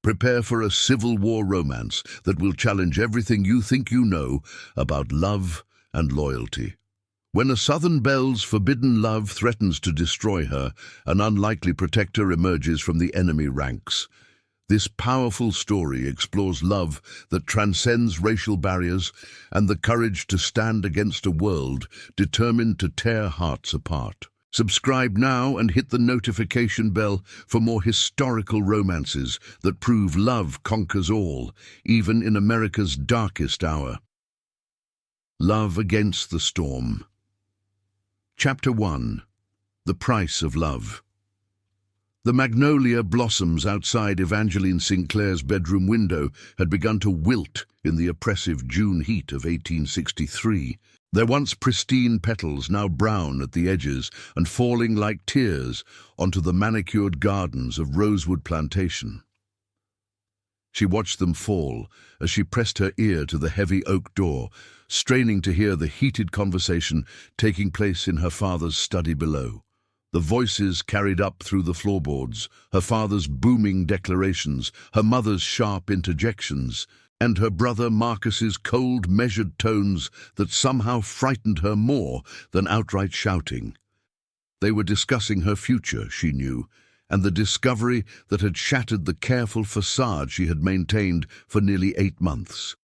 Prepare for a Civil War romance that will challenge everything you think you know about love and loyalty. When a Southern belle's forbidden love threatens to destroy her, an unlikely protector emerges from the enemy ranks. This powerful story explores love that transcends racial barriers and the courage to stand against a world determined to tear hearts apart. Subscribe now and hit the notification bell for more historical romances that prove love conquers all, even in America's darkest hour. Love Against the Storm. Chapter 1. The Price of Love. The magnolia blossoms outside Evangeline Sinclair's bedroom window had begun to wilt in the oppressive June heat of 1863. Their once pristine petals now brown at the edges and falling like tears onto the manicured gardens of Rosewood Plantation. She watched them fall as she pressed her ear to the heavy oak door, straining to hear the heated conversation taking place in her father's study below. The voices carried up through the floorboards, her father's booming declarations, her mother's sharp interjections, and her brother Marcus's cold, measured tones that somehow frightened her more than outright shouting. They were discussing her future, she knew, and the discovery that had shattered the careful facade she had maintained for nearly 8 months.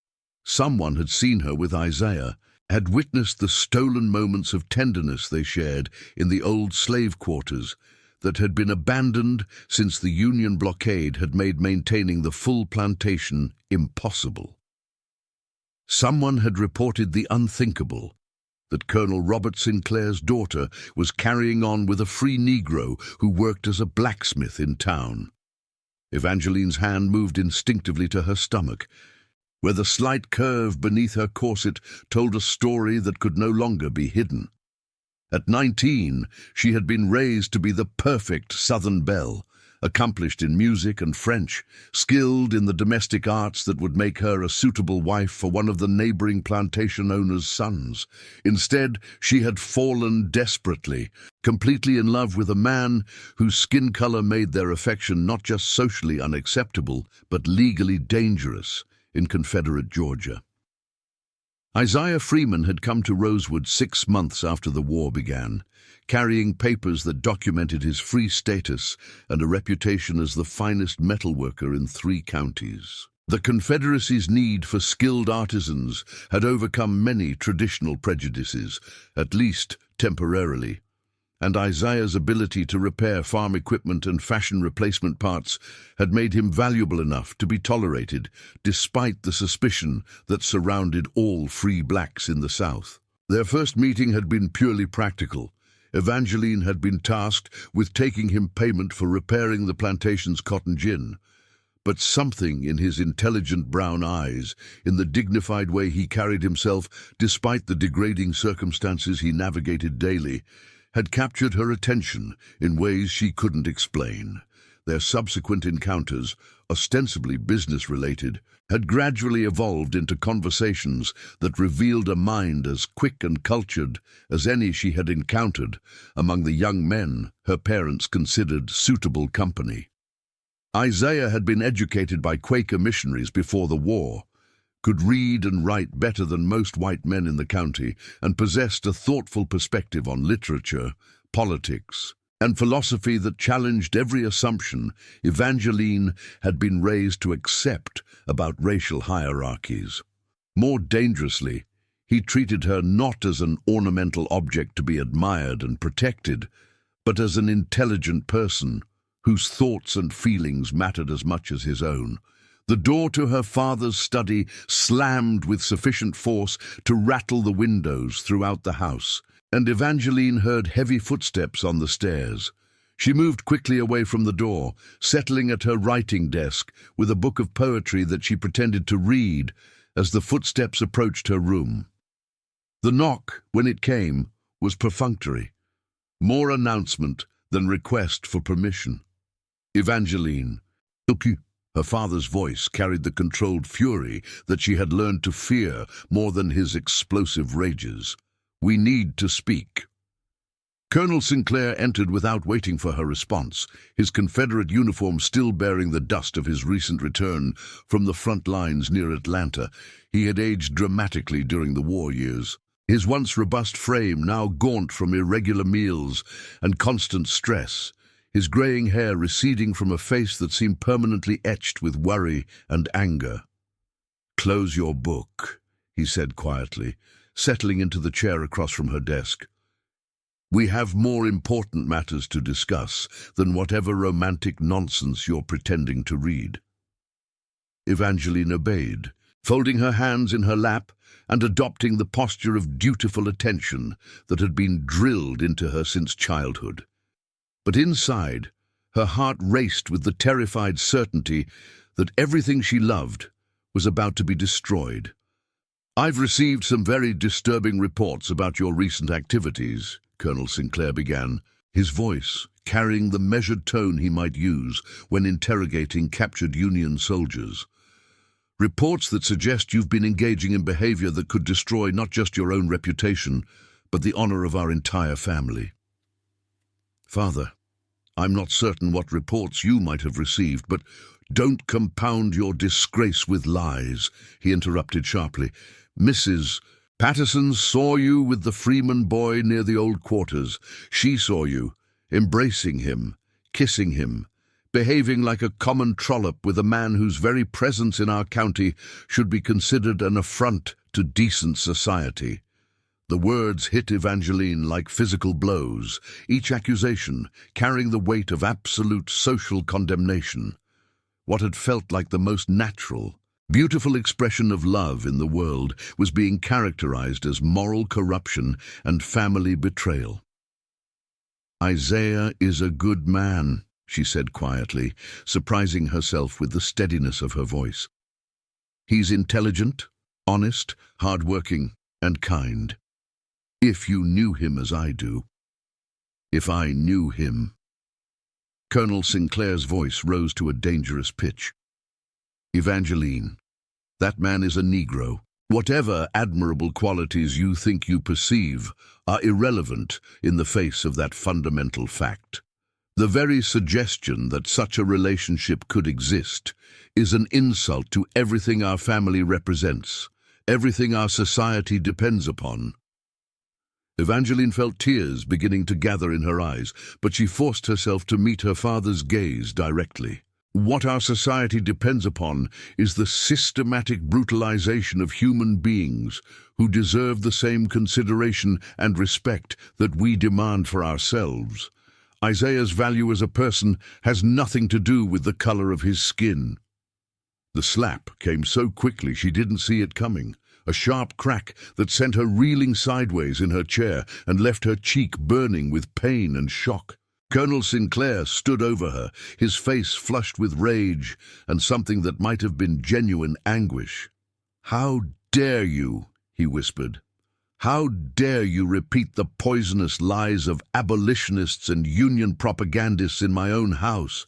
Someone had seen her with Isaiah, had witnessed the stolen moments of tenderness they shared in the old slave quarters that had been abandoned since the Union blockade had made maintaining the full plantation impossible. Someone had reported the unthinkable, that Colonel Robert Sinclair's daughter was carrying on with a free Negro who worked as a blacksmith in town. Evangeline's hand moved instinctively to her stomach, where the slight curve beneath her corset told a story that could no longer be hidden. At 19, she had been raised to be the perfect Southern belle, accomplished in music and French, skilled in the domestic arts that would make her a suitable wife for one of the neighboring plantation owners' sons. Instead, she had fallen desperately, completely in love with a man whose skin color made their affection not just socially unacceptable, but legally dangerous in Confederate Georgia. Isaiah Freeman had come to Rosewood 6 months after the war began, carrying papers that documented his free status and a reputation as the finest metalworker in 3 counties. The Confederacy's need for skilled artisans had overcome many traditional prejudices, at least temporarily, and Isaiah's ability to repair farm equipment and fashion replacement parts had made him valuable enough to be tolerated, despite the suspicion that surrounded all free blacks in the South. Their first meeting had been purely practical. Evangeline had been tasked with taking him payment for repairing the plantation's cotton gin. But something in his intelligent brown eyes, in the dignified way he carried himself despite the degrading circumstances he navigated daily, had captured her attention in ways she couldn't explain. Their subsequent encounters, ostensibly business-related, had gradually evolved into conversations that revealed a mind as quick and cultured as any she had encountered among the young men her parents considered suitable company. Isaiah had been educated by Quaker missionaries before the war, could read and write better than most white men in the county, and possessed a thoughtful perspective on literature, politics, and philosophy that challenged every assumption Evangeline had been raised to accept about racial hierarchies. More dangerously, he treated her not as an ornamental object to be admired and protected, but as an intelligent person whose thoughts and feelings mattered as much as his own. The door to her father's study slammed with sufficient force to rattle the windows throughout the house, and Evangeline heard heavy footsteps on the stairs. She moved quickly away from the door, settling at her writing desk with a book of poetry that she pretended to read as the footsteps approached her room. The knock, when it came, was perfunctory, more announcement than request for permission. Evangeline, look you. Her father's voice carried the controlled fury that she had learned to fear more than his explosive rages. We need to speak. Colonel Sinclair entered without waiting for her response, his Confederate uniform still bearing the dust of his recent return from the front lines near Atlanta. He had aged dramatically during the war years. His once robust frame now gaunt from irregular meals and constant stress, his graying hair receding from a face that seemed permanently etched with worry and anger. "Close your book," he said quietly, settling into the chair across from her desk. "We have more important matters to discuss than whatever romantic nonsense you're pretending to read." Evangeline obeyed, folding her hands in her lap and adopting the posture of dutiful attention that had been drilled into her since childhood. But inside, her heart raced with the terrified certainty that everything she loved was about to be destroyed. "I've received some very disturbing reports about your recent activities," Colonel Sinclair began, his voice carrying the measured tone he might use when interrogating captured Union soldiers. "Reports that suggest you've been engaging in behavior that could destroy not just your own reputation, but the honor of our entire family." "Father, I'm not certain what reports you might have received, but don't compound your disgrace with lies," he interrupted sharply. "Mrs. Patterson saw you with the Freeman boy near the old quarters. She saw you, embracing him, kissing him, behaving like a common trollop with a man whose very presence in our county should be considered an affront to decent society." The words hit Evangeline like physical blows, each accusation carrying the weight of absolute social condemnation. What had felt like the most natural, beautiful expression of love in the world was being characterized as moral corruption and family betrayal. "Isaiah is a good man," she said quietly, surprising herself with the steadiness of her voice. "He's intelligent, honest, hard-working, and kind. If you knew him as I do. If I knew him." Colonel Sinclair's voice rose to a dangerous pitch. "Evangeline, that man is a Negro. Whatever admirable qualities you think you perceive are irrelevant in the face of that fundamental fact. The very suggestion that such a relationship could exist is an insult to everything our family represents, everything our society depends upon." Evangeline felt tears beginning to gather in her eyes, but she forced herself to meet her father's gaze directly. "What our society depends upon is the systematic brutalization of human beings who deserve the same consideration and respect that we demand for ourselves. Isaiah's value as a person has nothing to do with the color of his skin." The slap came so quickly she didn't see it coming. A sharp crack that sent her reeling sideways in her chair and left her cheek burning with pain and shock. Colonel Sinclair stood over her, his face flushed with rage and something that might have been genuine anguish. "How dare you?" he whispered. "How dare you repeat the poisonous lies of abolitionists and union propagandists in my own house?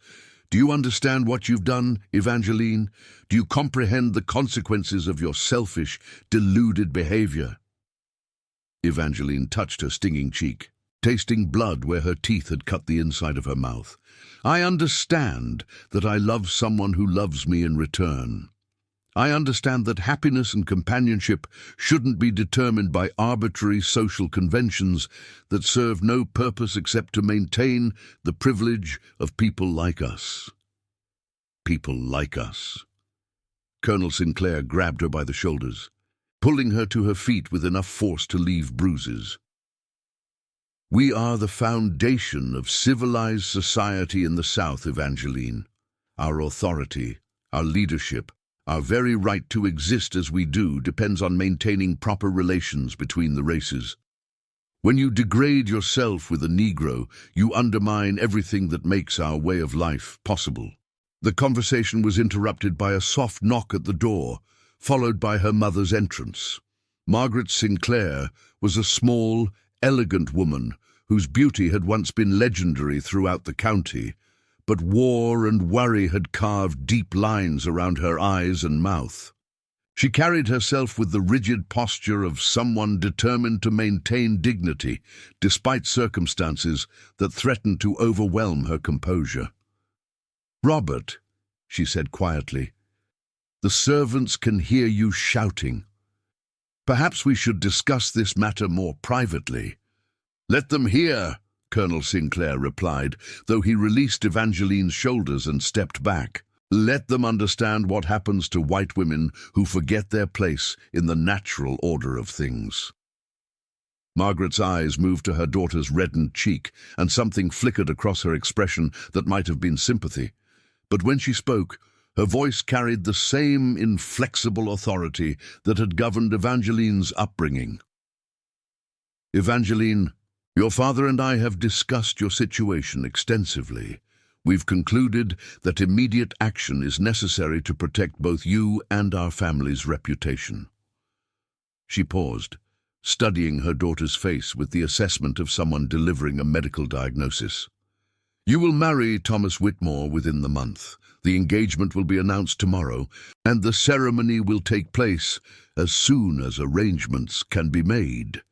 Do you understand what you've done, Evangeline? Do you comprehend the consequences of your selfish, deluded behavior?" Evangeline touched her stinging cheek, tasting blood where her teeth had cut the inside of her mouth. "I understand that I love someone who loves me in return. I understand that happiness and companionship shouldn't be determined by arbitrary social conventions that serve no purpose except to maintain the privilege of people like us." People like us. Colonel Sinclair grabbed her by the shoulders, pulling her to her feet with enough force to leave bruises. "We are the foundation of civilized society in the South, Evangeline. Our authority, our leadership, our very right to exist as we do depends on maintaining proper relations between the races. When you degrade yourself with a Negro, you undermine everything that makes our way of life possible." The conversation was interrupted by a soft knock at the door, followed by her mother's entrance. Margaret Sinclair was a small, elegant woman whose beauty had once been legendary throughout the county, but war and worry had carved deep lines around her eyes and mouth. She carried herself with the rigid posture of someone determined to maintain dignity, despite circumstances that threatened to overwhelm her composure. "Robert," she said quietly, "the servants can hear you shouting. Perhaps we should discuss this matter more privately." "Let them hear," Colonel Sinclair replied, though he released Evangeline's shoulders and stepped back. "Let them understand what happens to white women who forget their place in the natural order of things." Margaret's eyes moved to her daughter's reddened cheek, and something flickered across her expression that might have been sympathy. But when she spoke, her voice carried the same inflexible authority that had governed Evangeline's upbringing. "Evangeline, your father and I have discussed your situation extensively. We've concluded that immediate action is necessary to protect both you and our family's reputation." She paused, studying her daughter's face with the assessment of someone delivering a medical diagnosis. "You will marry Thomas Whitmore within the month. The engagement will be announced tomorrow, and the ceremony will take place as soon as arrangements can be made."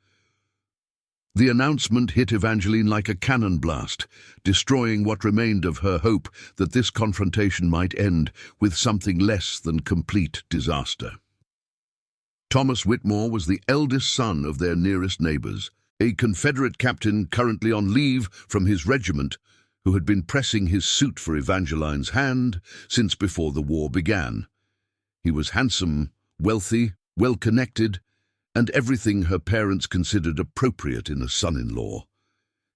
The announcement hit Evangeline like a cannon blast, destroying what remained of her hope that this confrontation might end with something less than complete disaster. Thomas Whitmore was the eldest son of their nearest neighbors, a Confederate captain currently on leave from his regiment, who had been pressing his suit for Evangeline's hand since before the war began. He was handsome, wealthy, well-connected, and everything her parents considered appropriate in a son-in-law.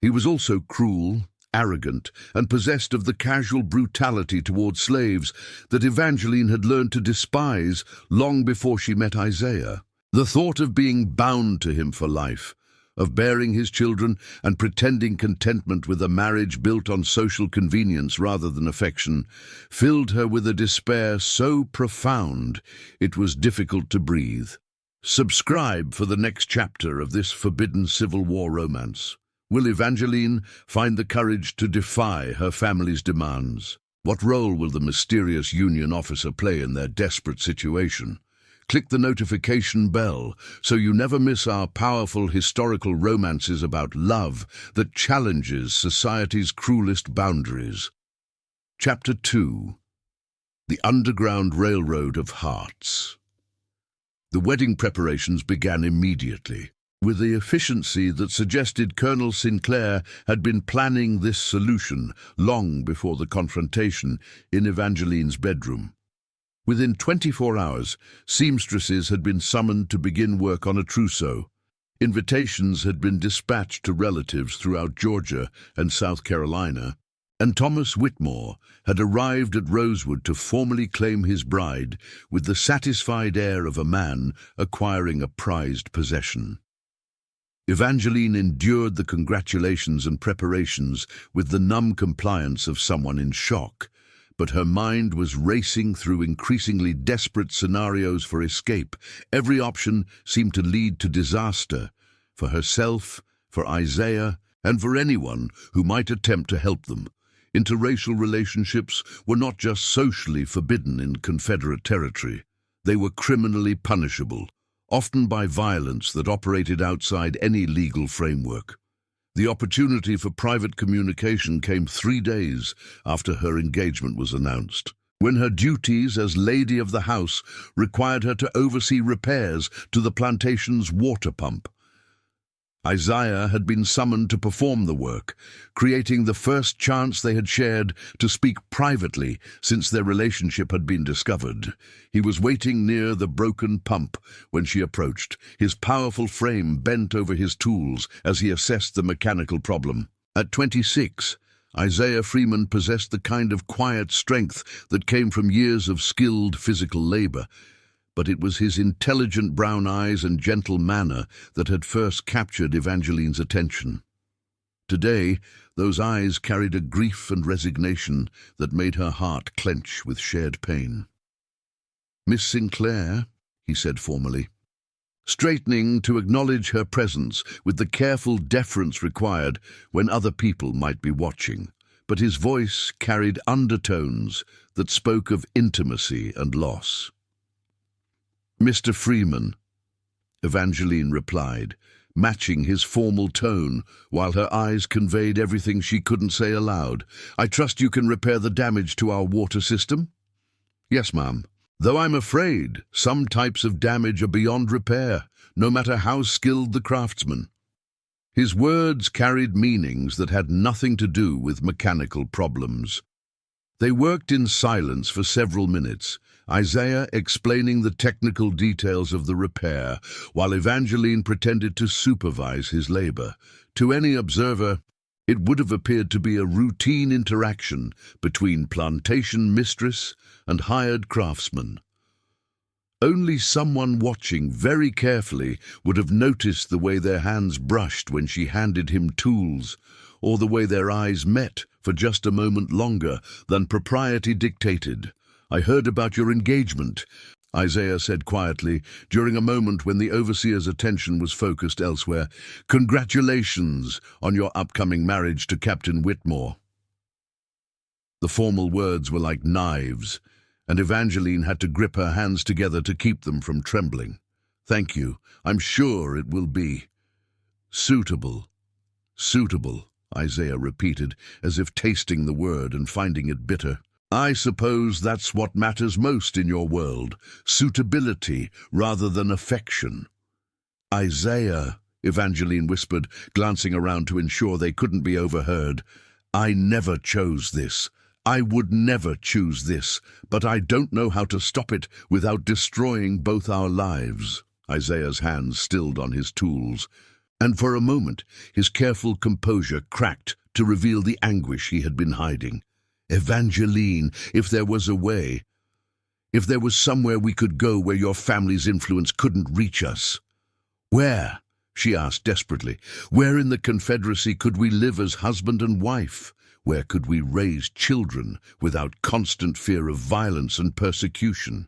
He was also cruel, arrogant, and possessed of the casual brutality toward slaves that Evangeline had learned to despise long before she met Isaiah. The thought of being bound to him for life, of bearing his children and pretending contentment with a marriage built on social convenience rather than affection, filled her with a despair so profound it was difficult to breathe. Subscribe for the next chapter of this forbidden Civil War romance. Will Evangeline find the courage to defy her family's demands? What role will the mysterious Union officer play in their desperate situation? Click the notification bell so you never miss our powerful historical romances about love that challenges society's cruelest boundaries. Chapter 2. The Underground Railroad of Hearts. The wedding preparations began immediately, with the efficiency that suggested Colonel Sinclair had been planning this solution long before the confrontation in Evangeline's bedroom. Within 24 hours, seamstresses had been summoned to begin work on a trousseau. Invitations had been dispatched to relatives throughout Georgia and South Carolina, and Thomas Whitmore had arrived at Rosewood to formally claim his bride with the satisfied air of a man acquiring a prized possession. Evangeline endured the congratulations and preparations with the numb compliance of someone in shock, but her mind was racing through increasingly desperate scenarios for escape. Every option seemed to lead to disaster, for herself, for Isaiah, and for anyone who might attempt to help them. Interracial relationships were not just socially forbidden in Confederate territory. They were criminally punishable, often by violence that operated outside any legal framework. The opportunity for private communication came 3 days after her engagement was announced, when her duties as lady of the house required her to oversee repairs to the plantation's water pump. Isaiah had been summoned to perform the work, creating the first chance they had shared to speak privately since their relationship had been discovered. He was waiting near the broken pump when she approached, his powerful frame bent over his tools as he assessed the mechanical problem. At 26, Isaiah Freeman possessed the kind of quiet strength that came from years of skilled physical labor, but it was his intelligent brown eyes and gentle manner that had first captured Evangeline's attention. Today, those eyes carried a grief and resignation that made her heart clench with shared pain. "Miss Sinclair," he said formally, straightening to acknowledge her presence with the careful deference required when other people might be watching, but his voice carried undertones that spoke of intimacy and loss. Mr. Freeman, Evangeline replied, matching his formal tone, while her eyes conveyed everything she couldn't say aloud. I trust you can repair the damage to our water system? Yes, ma'am. Though I'm afraid some types of damage are beyond repair, no matter how skilled the craftsman. His words carried meanings that had nothing to do with mechanical problems. They worked in silence for several minutes, Isaiah explaining the technical details of the repair, while Evangeline pretended to supervise his labor. To any observer, it would have appeared to be a routine interaction between plantation mistress and hired craftsman. Only someone watching very carefully would have noticed the way their hands brushed when she handed him tools, or the way their eyes met for just a moment longer than propriety dictated. I heard about your engagement, Isaiah said quietly, during a moment when the overseer's attention was focused elsewhere. Congratulations on your upcoming marriage to Captain Whitmore. The formal words were like knives, and Evangeline had to grip her hands together to keep them from trembling. Thank you. I'm sure it will be suitable. Suitable, Isaiah repeated, as if tasting the word and finding it bitter. I suppose that's what matters most in your world, suitability rather than affection. Isaiah, Evangeline whispered, glancing around to ensure they couldn't be overheard. I never chose this. I would never choose this, but I don't know how to stop it without destroying both our lives. Isaiah's hands stilled on his tools, and for a moment his careful composure cracked to reveal the anguish he had been hiding. Evangeline, if there was a way, if there was somewhere we could go where your family's influence couldn't reach us. Where? She asked desperately. Where in the Confederacy could we live as husband and wife? Where could we raise children without constant fear of violence and persecution?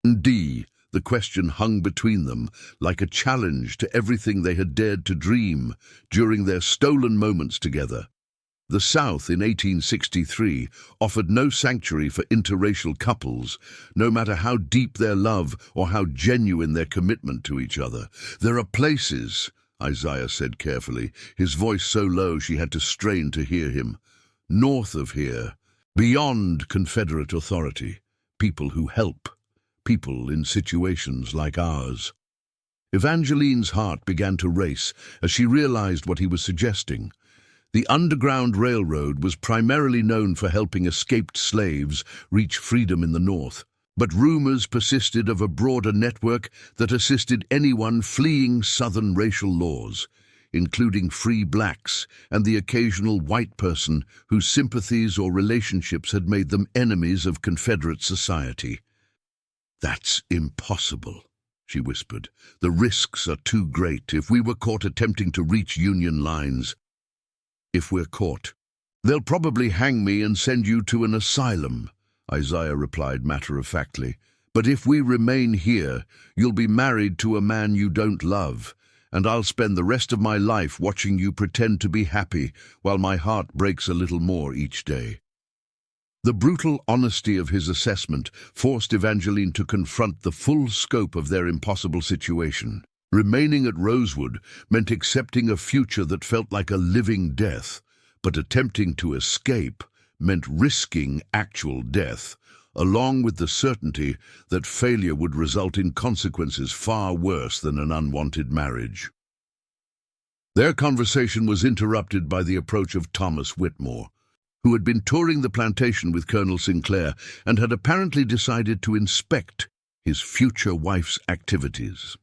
Indeed, the question hung between them like a challenge to everything they had dared to dream during their stolen moments together. The South in 1863 offered no sanctuary for interracial couples, no matter how deep their love or how genuine their commitment to each other. There are places, Isaiah said carefully, his voice so low she had to strain to hear him, north of here, beyond Confederate authority, people who help, people in situations like ours. Evangeline's heart began to race as she realized what he was suggesting. The Underground Railroad was primarily known for helping escaped slaves reach freedom in the North, but rumors persisted of a broader network that assisted anyone fleeing Southern racial laws, including free blacks and the occasional white person whose sympathies or relationships had made them enemies of Confederate society. That's impossible, she whispered. The risks are too great if we were caught attempting to reach Union lines. If we're caught, they'll probably hang me and send you to an asylum, Isaiah replied matter-of-factly. But if we remain here, you'll be married to a man you don't love, and I'll spend the rest of my life watching you pretend to be happy while my heart breaks a little more each day. The brutal honesty of his assessment forced Evangeline to confront the full scope of their impossible situation. Remaining at Rosewood meant accepting a future that felt like a living death, but attempting to escape meant risking actual death, along with the certainty that failure would result in consequences far worse than an unwanted marriage. Their conversation was interrupted by the approach of Thomas Whitmore, who had been touring the plantation with Colonel Sinclair and had apparently decided to inspect his future wife's activities.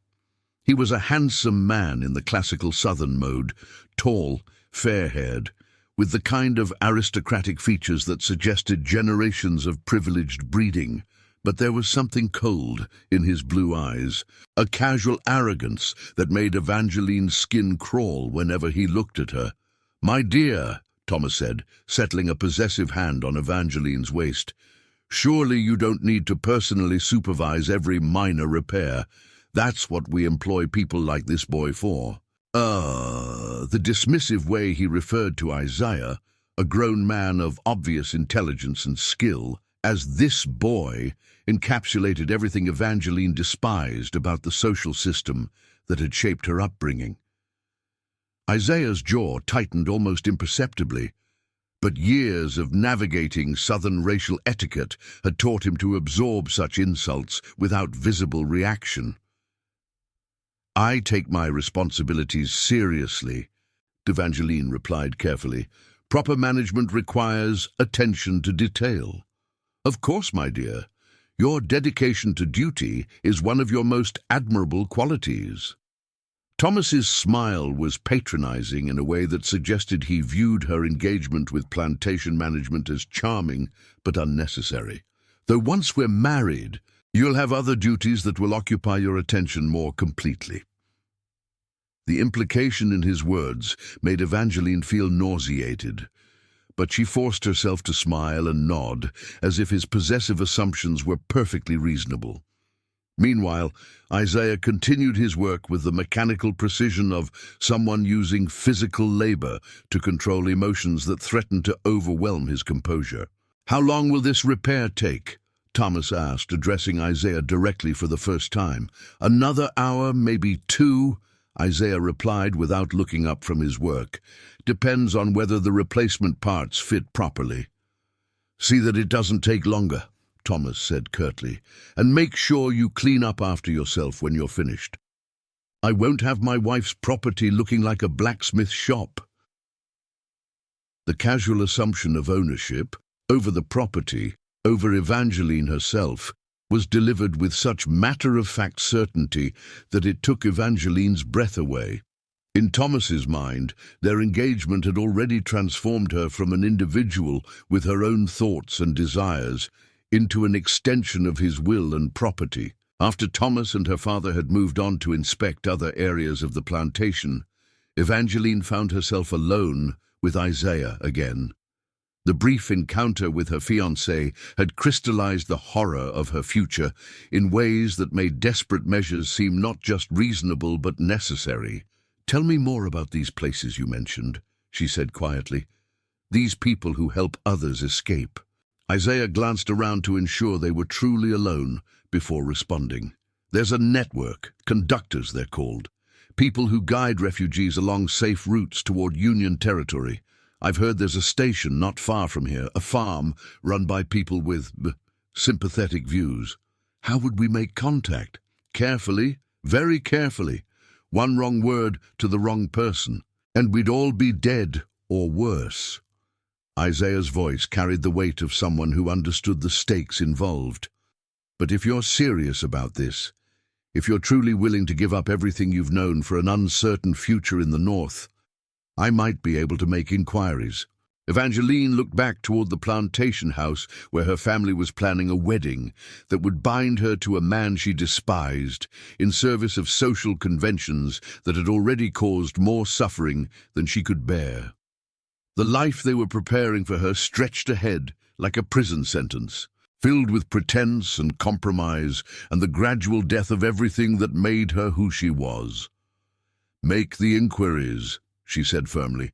He was a handsome man in the classical Southern mode, tall, fair-haired, with the kind of aristocratic features that suggested generations of privileged breeding. But there was something cold in his blue eyes, a casual arrogance that made Evangeline's skin crawl whenever he looked at her. "My dear," Thomas said, settling a possessive hand on Evangeline's waist, "surely you don't need to personally supervise every minor repair. That's what we employ people like this boy for." The dismissive way he referred to Isaiah, a grown man of obvious intelligence and skill, as "this boy" encapsulated everything Evangeline despised about the social system that had shaped her upbringing. Isaiah's jaw tightened almost imperceptibly, but years of navigating Southern racial etiquette had taught him to absorb such insults without visible reaction. "I take my responsibilities seriously," Evangeline replied carefully. "Proper management requires attention to detail." "Of course, my dear. Your dedication to duty is one of your most admirable qualities." Thomas's smile was patronizing in a way that suggested he viewed her engagement with plantation management as charming but unnecessary. "Though once we're married, you'll have other duties that will occupy your attention more completely." The implication in his words made Evangeline feel nauseated, but she forced herself to smile and nod, as if his possessive assumptions were perfectly reasonable. Meanwhile, Isaiah continued his work with the mechanical precision of someone using physical labor to control emotions that threatened to overwhelm his composure. "How long will this repair take?" Thomas asked, addressing Isaiah directly for the first time. "Another hour, maybe 2, Isaiah replied without looking up from his work. "Depends on whether the replacement parts fit properly." "See that it doesn't take longer," Thomas said curtly, "and make sure you clean up after yourself when you're finished. I won't have my wife's property looking like a blacksmith shop." The casual assumption of ownership over the property, over Evangeline herself, was delivered with such matter-of-fact certainty that it took Evangeline's breath away. In Thomas's mind, their engagement had already transformed her from an individual with her own thoughts and desires into an extension of his will and property. After Thomas and her father had moved on to inspect other areas of the plantation, Evangeline found herself alone with Isaiah again. The brief encounter with her fiancé had crystallized the horror of her future in ways that made desperate measures seem not just reasonable but necessary. "Tell me more about these places you mentioned," she said quietly. "These people who help others escape." Isaiah glanced around to ensure they were truly alone before responding. "There's a network, conductors they're called, people who guide refugees along safe routes toward Union territory. I've heard there's a station not far from here, a farm run by people with sympathetic views. How would we make contact? Carefully, very carefully. One wrong word to the wrong person, and we'd all be dead or worse." Isaiah's voice carried the weight of someone who understood the stakes involved. "But if you're serious about this, if you're truly willing to give up everything you've known for an uncertain future in the North, I might be able to make inquiries." Evangeline looked back toward the plantation house where her family was planning a wedding that would bind her to a man she despised in service of social conventions that had already caused more suffering than she could bear. The life they were preparing for her stretched ahead like a prison sentence, filled with pretense and compromise and the gradual death of everything that made her who she was. "Make the inquiries," she said firmly.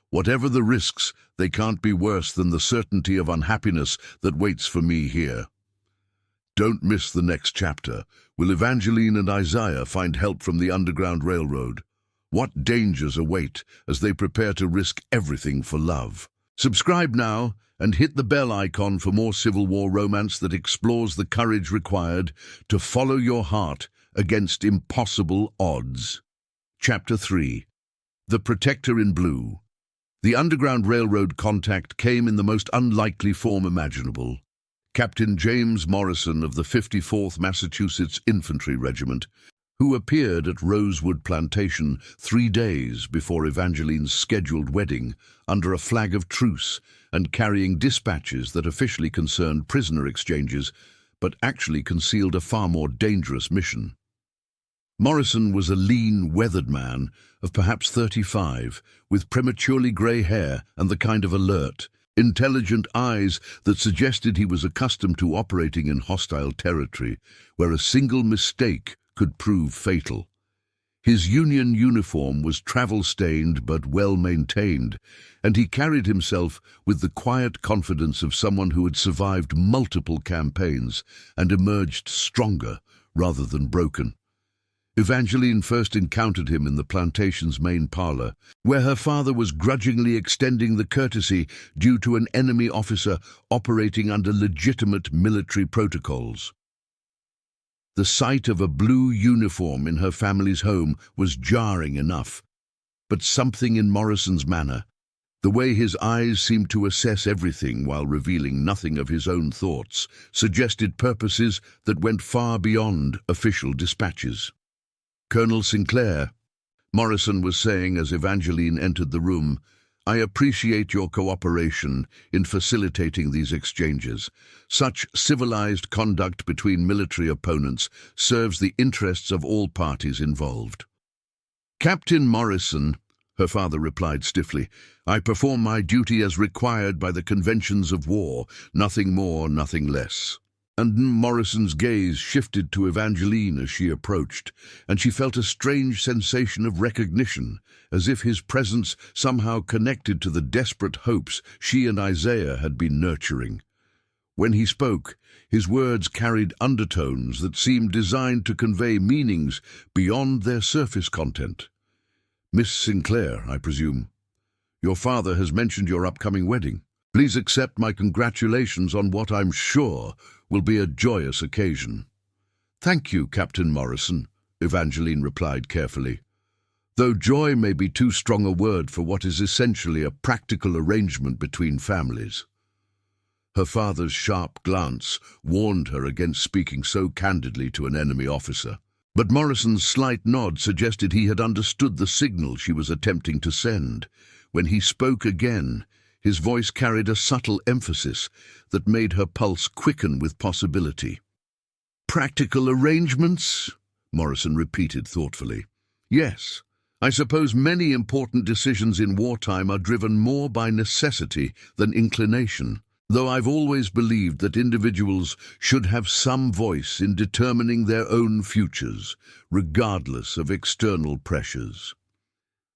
"Whatever the risks, they can't be worse than the certainty of unhappiness that waits for me here." Don't miss the next chapter. Will Evangeline and Isaiah find help from the Underground Railroad? What dangers await as they prepare to risk everything for love? Subscribe now and hit the bell icon for more Civil War romance that explores the courage required to follow your heart against impossible odds. Chapter 3. The Protector in Blue. The Underground Railroad contact came in the most unlikely form imaginable. Captain James Morrison of the 54th Massachusetts Infantry Regiment, who appeared at Rosewood Plantation 3 days before Evangeline's scheduled wedding under a flag of truce and carrying dispatches that officially concerned prisoner exchanges but actually concealed a far more dangerous mission. Morrison was a lean, weathered man of perhaps 35, with prematurely grey hair and the kind of alert, intelligent eyes that suggested he was accustomed to operating in hostile territory, where a single mistake could prove fatal. His Union uniform was travel-stained but well-maintained, and he carried himself with the quiet confidence of someone who had survived multiple campaigns and emerged stronger rather than broken. Evangeline first encountered him in the plantation's main parlor, where her father was grudgingly extending the courtesy due to an enemy officer operating under legitimate military protocols. The sight of a blue uniform in her family's home was jarring enough, but something in Morrison's manner, the way his eyes seemed to assess everything while revealing nothing of his own thoughts, suggested purposes that went far beyond official dispatches. "Colonel Sinclair," Morrison was saying as Evangeline entered the room, "I appreciate your cooperation in facilitating these exchanges. Such civilized conduct between military opponents serves the interests of all parties involved." "Captain Morrison," her father replied stiffly, "I perform my duty as required by the conventions of war, nothing more, nothing less." And Morrison's gaze shifted to Evangeline as she approached, and she felt a strange sensation of recognition, as if his presence somehow connected to the desperate hopes she and Isaiah had been nurturing. When he spoke, his words carried undertones that seemed designed to convey meanings beyond their surface content. "Miss Sinclair, I presume. Your father has mentioned your upcoming wedding. Please accept my congratulations on what I'm sure will be a joyous occasion." "Thank you, Captain Morrison," Evangeline replied carefully, "though joy may be too strong a word for what is essentially a practical arrangement between families." Her father's sharp glance warned her against speaking so candidly to an enemy officer, but Morrison's slight nod suggested he had understood the signal she was attempting to send. When he spoke again, his voice carried a subtle emphasis that made her pulse quicken with possibility. "Practical arrangements?" Morrison repeated thoughtfully. "Yes, I suppose many important decisions in wartime are driven more by necessity than inclination, though I've always believed that individuals should have some voice in determining their own futures, regardless of external pressures."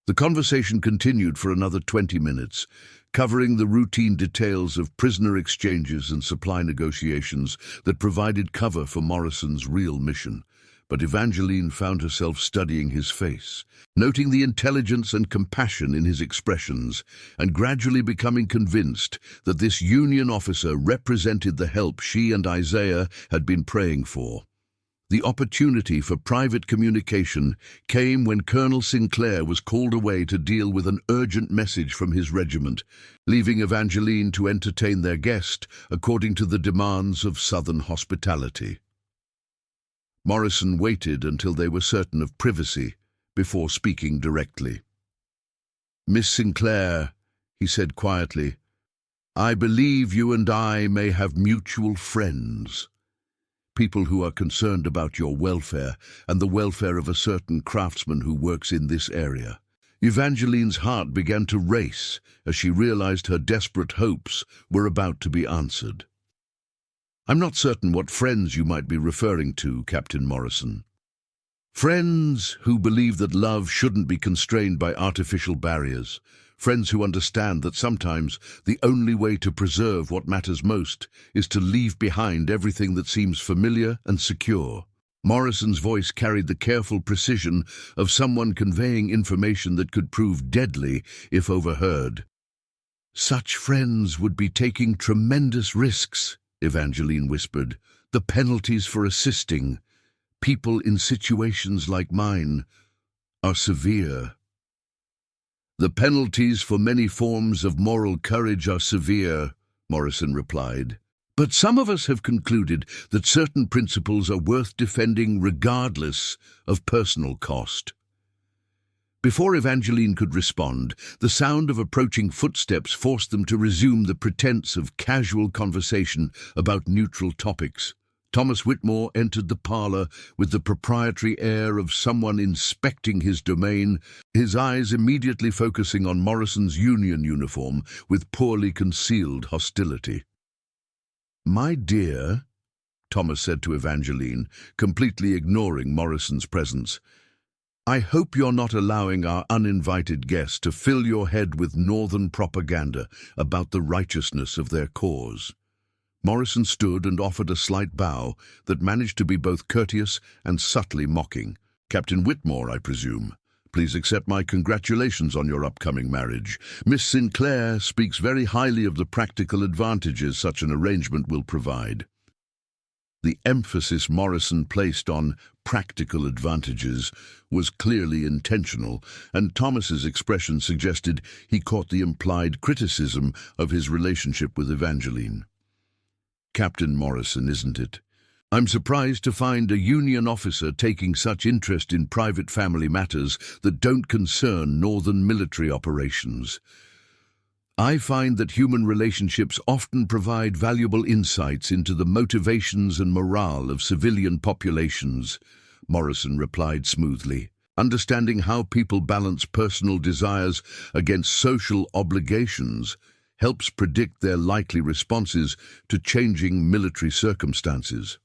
The conversation continued for another 20 minutes, covering the routine details of prisoner exchanges and supply negotiations that provided cover for Morrison's real mission. But Evangeline found herself studying his face, noting the intelligence and compassion in his expressions, and gradually becoming convinced that this Union officer represented the help she and Isaiah had been praying for. The opportunity for private communication came when Colonel Sinclair was called away to deal with an urgent message from his regiment, leaving Evangeline to entertain their guest according to the demands of Southern hospitality. Morrison waited until they were certain of privacy before speaking directly. "Miss Sinclair," he said quietly, "I believe you and I may have mutual friends. People who are concerned about your welfare and the welfare of a certain craftsman who works in this area." Evangeline's heart began to race as she realized her desperate hopes were about to be answered. "I'm not certain what friends you might be referring to, Captain Morrison." "Friends who believe that love shouldn't be constrained by artificial barriers. Friends who understand that sometimes the only way to preserve what matters most is to leave behind everything that seems familiar and secure." Morrison's voice carried the careful precision of someone conveying information that could prove deadly if overheard. "Such friends would be taking tremendous risks," Evangeline whispered. "The penalties for assisting people in situations like mine are severe." "The penalties for many forms of moral courage are severe," Morrison replied. "But some of us have concluded that certain principles are worth defending regardless of personal cost." Before Evangeline could respond, the sound of approaching footsteps forced them to resume the pretense of casual conversation about neutral topics. Thomas Whitmore entered the parlor with the proprietary air of someone inspecting his domain, his eyes immediately focusing on Morrison's Union uniform with poorly concealed hostility. "My dear," Thomas said to Evangeline, completely ignoring Morrison's presence, I hope you're not allowing our uninvited guests to fill your head with northern propaganda about the righteousness of their cause." Morrison stood and offered a slight bow that managed to be both courteous and subtly mocking. "Captain Whitmore, I presume. Please accept my congratulations on your upcoming marriage. Miss Sinclair speaks very highly of the practical advantages such an arrangement will provide." The emphasis Morrison placed on practical advantages was clearly intentional, and Thomas's expression suggested he caught the implied criticism of his relationship with Evangeline. "Captain Morrison, isn't it? I'm surprised to find a Union officer taking such interest in private family matters that don't concern northern military operations. I find that human relationships often provide valuable insights into the motivations and morale of civilian populations," Morrison replied smoothly. "Understanding how people balance personal desires against social obligations helps predict their likely responses to changing military circumstances."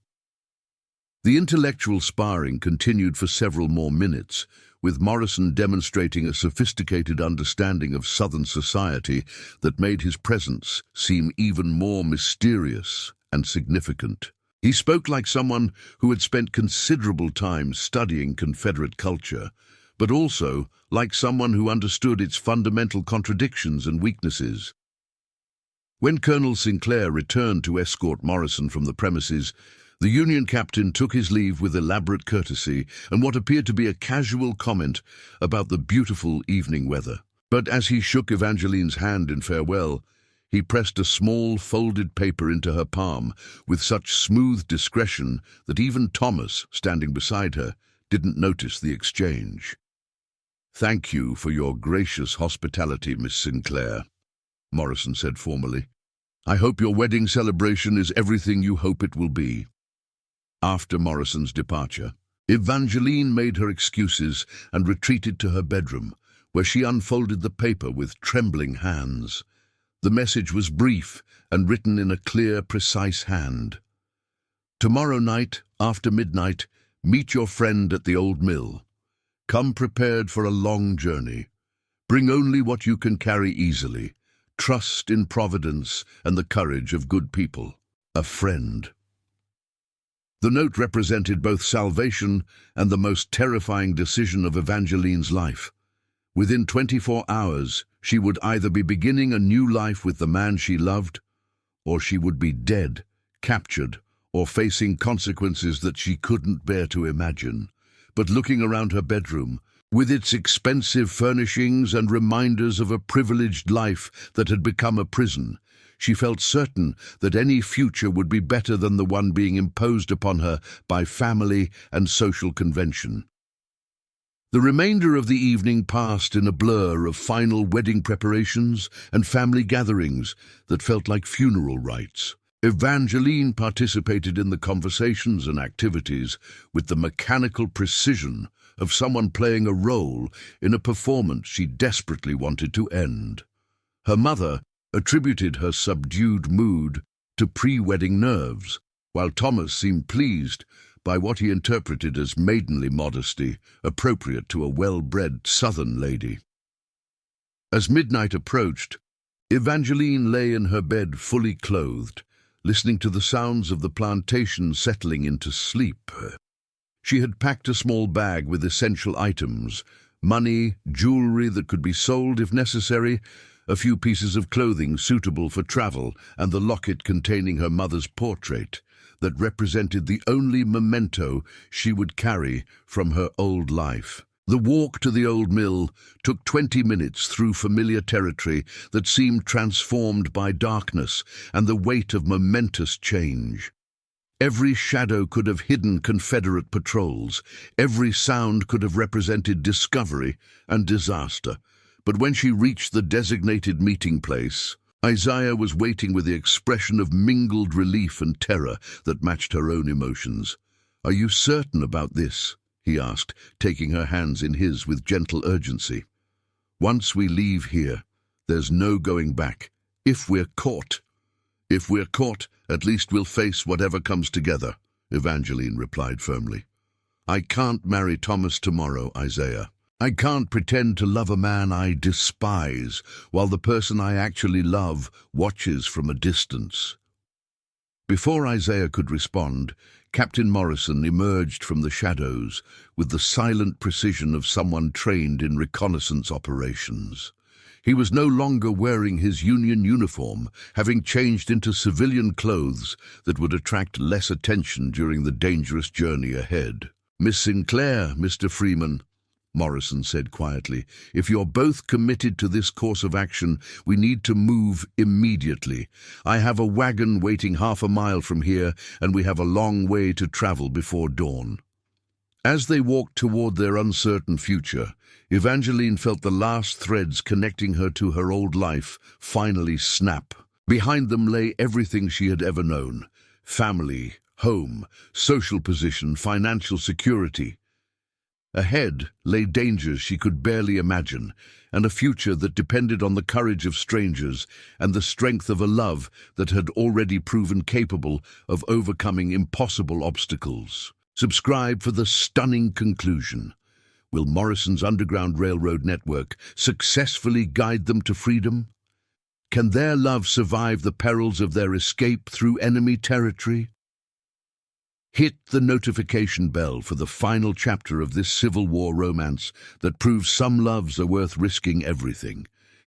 The intellectual sparring continued for several more minutes, with Morrison demonstrating a sophisticated understanding of Southern society that made his presence seem even more mysterious and significant. He spoke like someone who had spent considerable time studying Confederate culture, but also like someone who understood its fundamental contradictions and weaknesses. When Colonel Sinclair returned to escort Morrison from the premises, the Union captain took his leave with elaborate courtesy and what appeared to be a casual comment about the beautiful evening weather. But as he shook Evangeline's hand in farewell, he pressed a small folded paper into her palm with such smooth discretion that even Thomas, standing beside her, didn't notice the exchange. "Thank you for your gracious hospitality, Miss Sinclair," Morrison said formally. "I hope your wedding celebration is everything you hope it will be." After Morrison's departure, Evangeline made her excuses and retreated to her bedroom, where she unfolded the paper with trembling hands. The message was brief and written in a clear, precise hand. "Tomorrow night, after midnight, meet your friend at the old mill. Come prepared for a long journey. Bring only what you can carry easily. Trust in Providence and the courage of good people. A friend." The note represented both salvation and the most terrifying decision of Evangeline's life. Within 24 hours, she would either be beginning a new life with the man she loved, or she would be dead, captured, or facing consequences that she couldn't bear to imagine. But looking around her bedroom, with its expensive furnishings and reminders of a privileged life that had become a prison, she felt certain that any future would be better than the one being imposed upon her by family and social convention. The remainder of the evening passed in a blur of final wedding preparations and family gatherings that felt like funeral rites. Evangeline participated in the conversations and activities with the mechanical precision of someone playing a role in a performance she desperately wanted to end. Her mother attributed her subdued mood to pre-wedding nerves, while Thomas seemed pleased by what he interpreted as maidenly modesty, appropriate to a well-bred Southern lady. As midnight approached, Evangeline lay in her bed fully clothed, listening to the sounds of the plantation settling into sleep. She had packed a small bag with essential items, money, jewelry that could be sold if necessary, a few pieces of clothing suitable for travel, and the locket containing her mother's portrait that represented the only memento she would carry from her old life. The walk to the old mill took 20 minutes through familiar territory that seemed transformed by darkness and the weight of momentous change. Every shadow could have hidden Confederate patrols. Every sound could have represented discovery and disaster. But when she reached the designated meeting place, Isaiah was waiting with the expression of mingled relief and terror that matched her own emotions. "Are you certain about this?" he asked, taking her hands in his with gentle urgency. "Once we leave here, there's no going back. If we're caught, at least we'll face whatever comes together," Evangeline replied firmly. I can't marry Thomas tomorrow, Isaiah. I can't pretend to love a man I despise while the person I actually love watches from a distance. Before Isaiah could respond, Captain Morrison emerged from the shadows with the silent precision of someone trained in reconnaissance operations. He was no longer wearing his Union uniform, having changed into civilian clothes that would attract less attention during the dangerous journey ahead. "Miss Sinclair, Mr. Freeman," Morrison said quietly, "if you're both committed to this course of action, we need to move immediately. I have a wagon waiting half a mile from here, and we have a long way to travel before dawn." As they walked toward their uncertain future, Evangeline felt the last threads connecting her to her old life finally snap. Behind them lay everything she had ever known: family, home, social position, financial security. Ahead lay dangers she could barely imagine, and a future that depended on the courage of strangers and the strength of a love that had already proven capable of overcoming impossible obstacles. Subscribe for the stunning conclusion. Will Morrison's Underground Railroad network successfully guide them to freedom? Can their love survive the perils of their escape through enemy territory? Hit the notification bell for the final chapter of this Civil War romance that proves some loves are worth risking everything.